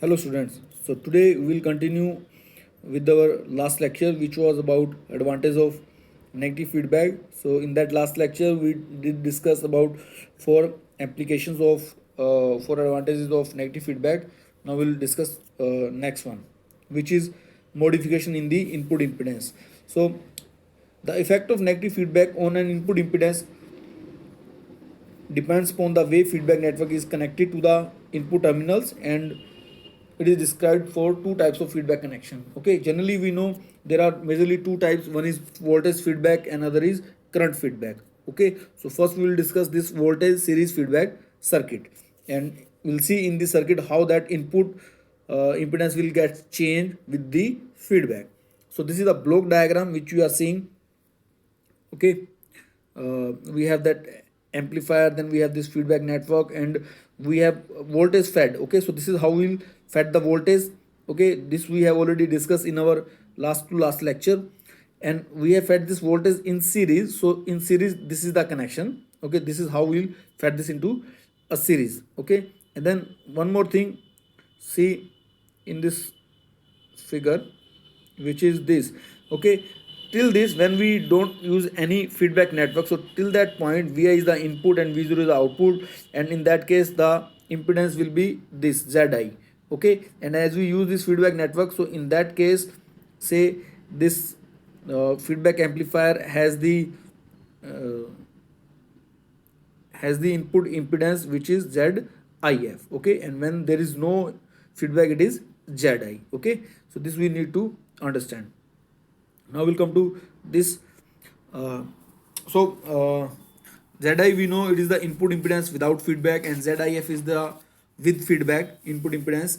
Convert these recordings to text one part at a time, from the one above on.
Hello students. So today we will continue with our last lecture which was about advantage of negative feedback. So in that last lecture we did discuss about four applications of four advantages of negative feedback. Now we'll discuss next one which is modification in the input impedance. So the effect of negative feedback on an input impedance depends upon the way feedback network is connected to the input terminals, and it is described for two types of feedback connection. Okay, generally we know there are majorly two types. One is voltage feedback and other is current feedback. Okay, so first we will discuss this voltage series feedback circuit, and we'll see in this circuit how that input impedance will get changed with the feedback. So this is the block diagram which you are seeing. Okay, we have that amplifier, then we have this feedback network, and we have voltage fed. Okay, so this is how we'll fed the voltage. Okay, this we have already discussed in our last lecture, and we have fed this voltage in series. So in series this is the connection. Okay, this is how we'll fed this into a series. Okay, and then one more thing, see in this figure, which is this. Okay, till this, when we don't use any feedback network, so till that point vi is the input and v0 is the output, and in that case the impedance will be this zi. Okay, and as we use this feedback network, so in that case, say this feedback amplifier uh, has the input impedance which is ZIF. Okay, and when there is no feedback it is ZI. Okay, so this we need to understand. Now we'll come to this. uh, so ZI, we know it is the input impedance without feedback, and ZIF is the with feedback input impedance.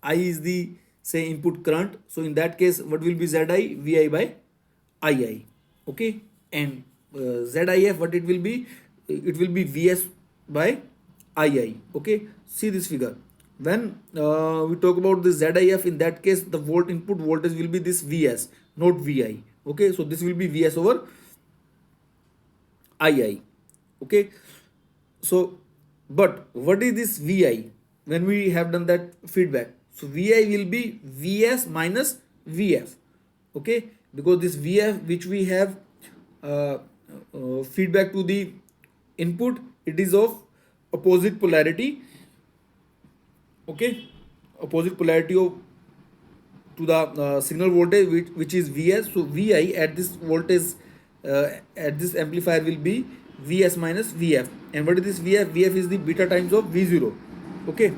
I is the, say, input current. So in that case what will be ZI? VI by II. Okay, and ZIF, what it will be? It will be VS by II. Okay, see this figure. When we talk about the ZIF, in that case the volt input voltage will be this VS, not VI. Okay, so this will be VS over II. Okay, so but what is this VI when we have done that feedback? So VI will be VS minus VF. Okay, because this VF which we have feedback to the input, it is of opposite polarity. Okay, opposite polarity of to the signal voltage which is Vs. So Vi at this voltage at this amplifier will be Vs minus Vf. And what is this Vf? Vf is the beta times of V0. Okay,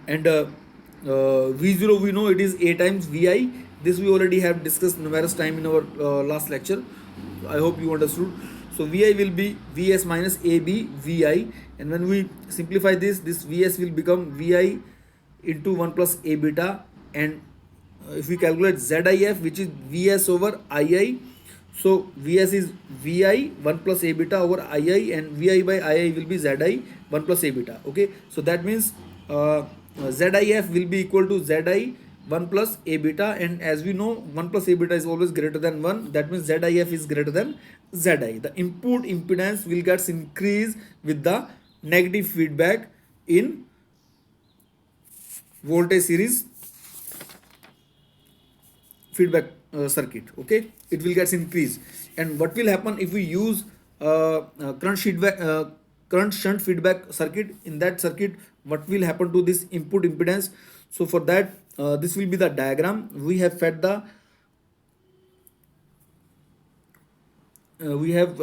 and V0 we know it is A times Vi. This we already have discussed numerous time in our last lecture. I hope you understood. So Vi will be Vs minus AB Vi, and when we simplify this, this Vs will become Vi into 1 plus A beta, and if we calculate ZIF, which is Vs over II, so Vs is Vi 1 plus A beta over II, and Vi by II will be Zi 1 plus A beta. Okay, so that means ZIF will be equal to Zi 1 plus A beta, and as we know 1 plus A beta is always greater than 1, that means ZIF is greater than Zi. The input impedance will get increased with the negative feedback in voltage series feedback circuit. Okay, it will get increased. And what will happen if we use current shunt feedback circuit? In that circuit, what will happen to this input impedance? So for that, this will be the diagram. We have fed the we have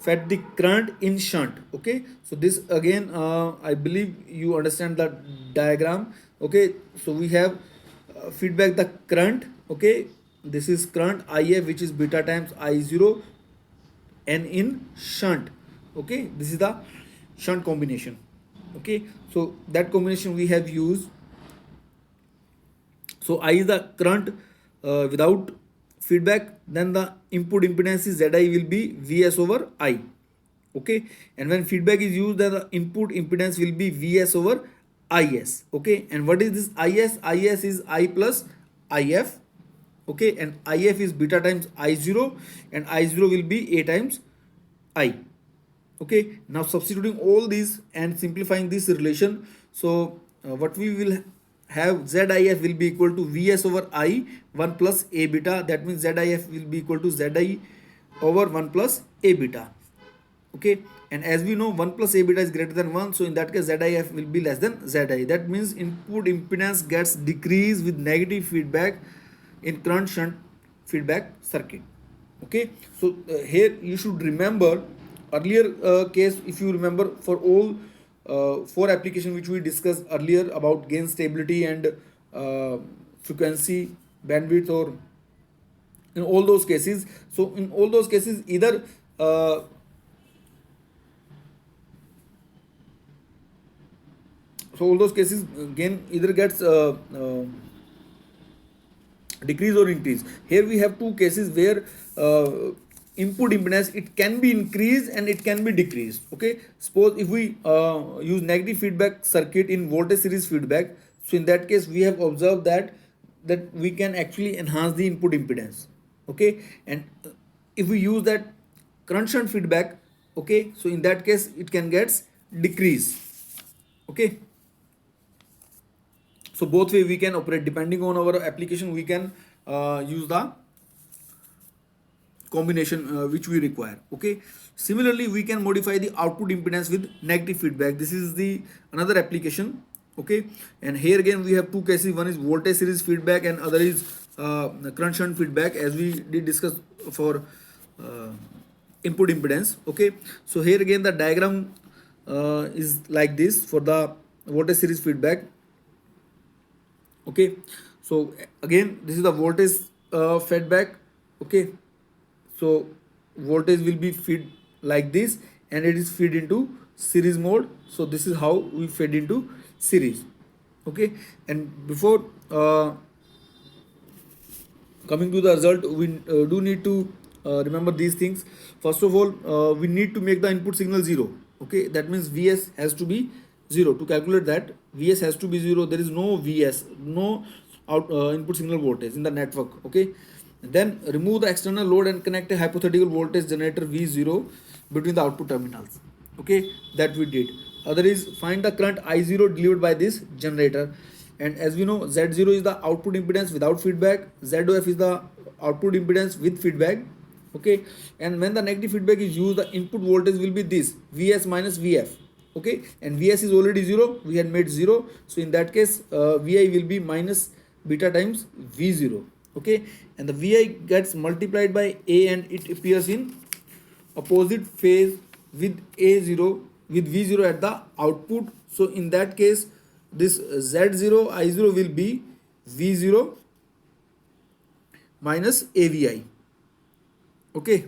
fed the current in shunt. Okay, so this again, I believe you understand the diagram. Okay, so we have feedback the current. Okay, this is current If, which is beta times I0, and in shunt. Okay, this is the shunt combination. Okay, so that combination we have used. So I is the current without feedback, then the input impedance is Zi will be Vs over I. Okay, and when feedback is used, then the input impedance will be Vs over Is. Okay, and what is this Is? Is is I plus If. Okay, and If is beta times I0, and I0 will be A times I. Okay, now substituting all these and simplifying this relation, so what we will have, ZIF will be equal to Vs over I 1 plus A beta. That means ZIF will be equal to Zi over 1 plus A beta. Okay, and as we know 1 plus A beta is greater than 1, so in that case ZIF will be less than Zi. That means input impedance gets decreased with negative feedback in current shunt feedback circuit. Okay, so here you should remember earlier case, if you remember, for all four application which we discussed earlier about gain stability and frequency bandwidth, or in all those cases, so in all those cases either so all those cases gain either gets decrease or increase. Here we have two cases where input impedance, it can be increased and it can be decreased. Okay, suppose if we use negative feedback circuit in voltage series feedback, so in that case we have observed that we can actually enhance the input impedance. Okay, and if we use that current shunt feedback, okay, so in that case it can get decrease. Okay, so both way we can operate, depending on our application we can use the combination which we require. Okay, similarly we can modify the output impedance with negative feedback. This is the another application. Okay, and here again we have two cases, one is voltage series feedback and other is current shunt feedback, as we did discuss for input impedance. Okay, so here again the diagram is like this for the voltage series feedback. Okay, so again this is the voltage feedback. Okay, so voltage will be feed like this and it is feed into series mode. So this is how we feed into series. Okay, and before coming to the result, we do need to remember these things. First of all, we need to make the input signal 0. Okay, that means Vs has to be 0. To calculate that, Vs has to be 0. There is no Vs, no input signal voltage in the network. Okay, then remove the external load and connect a hypothetical voltage generator V0 between the output terminals. Okay, that we did. Other is find the current I0 delivered by this generator, and as we know Z0 is the output impedance without feedback, ZOF is the output impedance with feedback. Okay, and when the negative feedback is used, the input voltage will be this Vs minus Vf. Okay, and Vs is already 0, we had made 0, so in that case Vi will be minus beta times V0. Okay, and the Vi gets multiplied by A and it appears in opposite phase with A0 with V0 at the output. So in that case this Z0 I0 will be V0 minus AVI. Okay,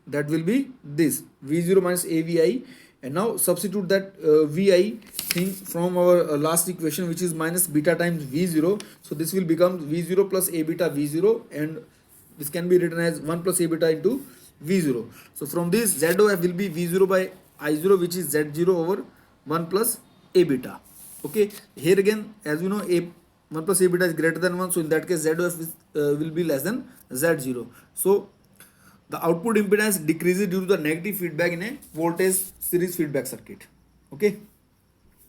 that will be this V0 minus AVI, and now substitute that Vi thing from our last equation, which is minus beta times V0. So this will become V0 plus A beta V0, and this can be written as 1 plus A beta into V0. So from this ZOF will be V0 by I0, which is Z0 over 1 plus A beta. Okay, here again as we know 1 plus A beta is greater than 1, so in that case ZOF is, will be less than Z0. So the output impedance decreases due to the negative feedback in a voltage series feedback circuit. Okay,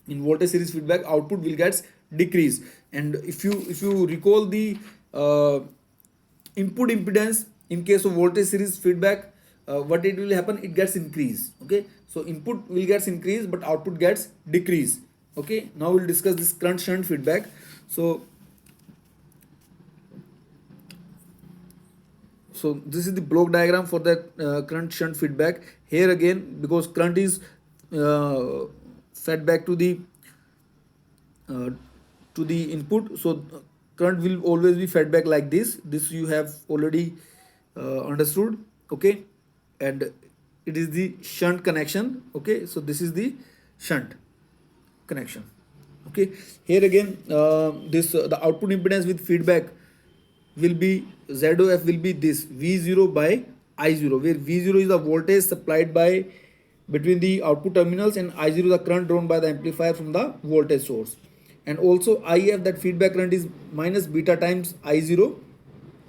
in voltage series feedback output will get decreased, and if you recall the input impedance in case of voltage series feedback, what it will happen, it gets increased. Okay, so input will gets increased but output gets decreased. Okay, now we'll discuss this current shunt feedback. So this is the block diagram for that current shunt feedback. Here again, because current is fed back to the input, so current will always be fed back like this. This you have already understood. Okay, and it is the shunt connection. Okay, so this is the shunt connection. Okay, here again the output impedance with feedback will be ZOF will be this V0 by I0, where V0 is the voltage supplied by between the output terminals and I0 the current drawn by the amplifier from the voltage source. And also IF, that feedback current, is minus beta times I0.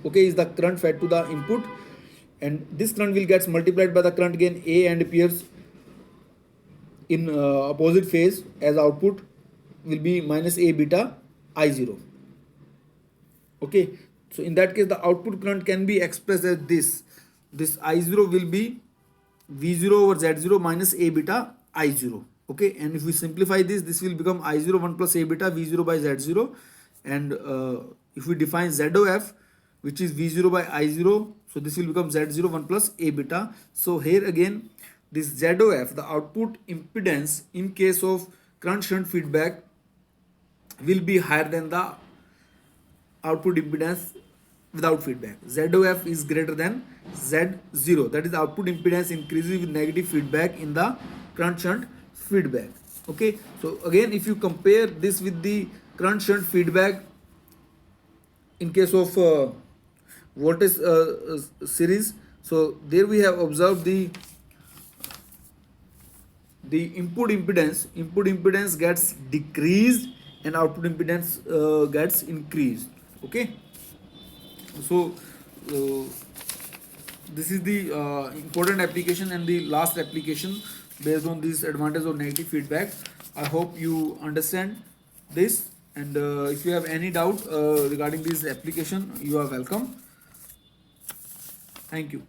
Okay, is the current fed to the input, and this current will gets multiplied by the current gain A and appears in opposite phase as output will be minus A beta I0. Okay, so in that case the output current can be expressed as this I0 will be V0 over Z0 minus A beta I0. Okay, and if we simplify this will become I0 1 plus A beta V0 by Z0, and if we define ZOF, which is V0 by I0, so this will become Z0 1 plus A beta. So here again this ZOF, the output impedance in case of current shunt feedback, will be higher than the output impedance without feedback. ZOF is greater than Z0, that is the output impedance increases with negative feedback in the current shunt feedback. Okay, so again if you compare this with the current shunt feedback in case of voltage series, so there we have observed the input impedance gets decreased and output impedance gets increased. Okay, so this is the important application and the last application based on this advantage of negative feedback. I hope you understand this, and if you have any doubt regarding this application, you are welcome. Thank you.